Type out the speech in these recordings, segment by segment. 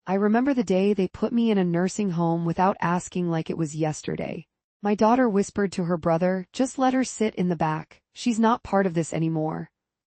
I remember the day they put me in a nursing home without asking like it was yesterday. My daughter whispered to her brother, "Just let her sit in the back. She's not part of this anymore."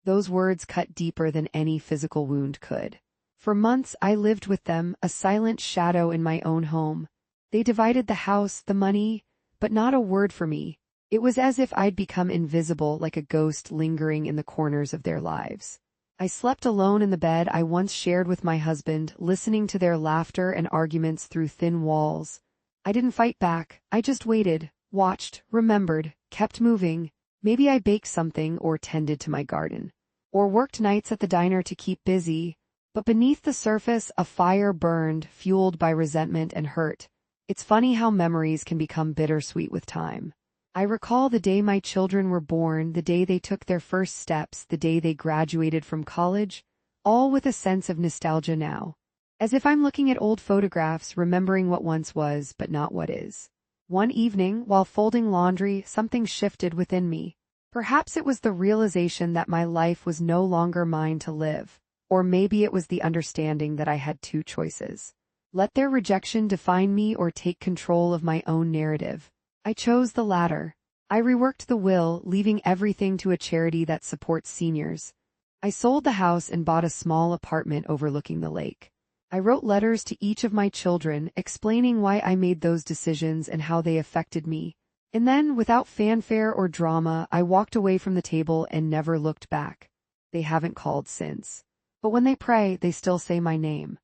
Those words cut deeper than any physical wound could. For months I lived with them, a silent shadow in my own home. They divided the house, the money, but not a word for me. It was as if I'd become invisible, like a ghost lingering in the corners of their lives. I slept alone in the bed I once shared with my husband, listening to their laughter and arguments through thin walls. I didn't fight back, I just waited, watched, remembered, kept moving. Maybe I baked something or tended to my garden, or worked nights at the diner to keep busy. But beneath the surface, a fire burned, fueled by resentment and hurt. It's funny how memories can become bittersweet with time. I recall the day my children were born, the day they took their first steps, the day they graduated from college, all with a sense of nostalgia now. As if I'm looking at old photographs, remembering what once was, but not what is. One evening, while folding laundry, something shifted within me. Perhaps it was the realization that my life was no longer mine to live. Or maybe it was the understanding that I had two choices. Let their rejection define me or take control of my own narrative. I chose the latter. I reworked the will, leaving everything to a charity that supports seniors. I sold the house and bought a small apartment overlooking the lake. I wrote letters to each of my children, explaining why I made those decisions and how they affected me. And then, without fanfare or drama, I walked away from the table and never looked back. They haven't called since. But when they pray, they still say my name.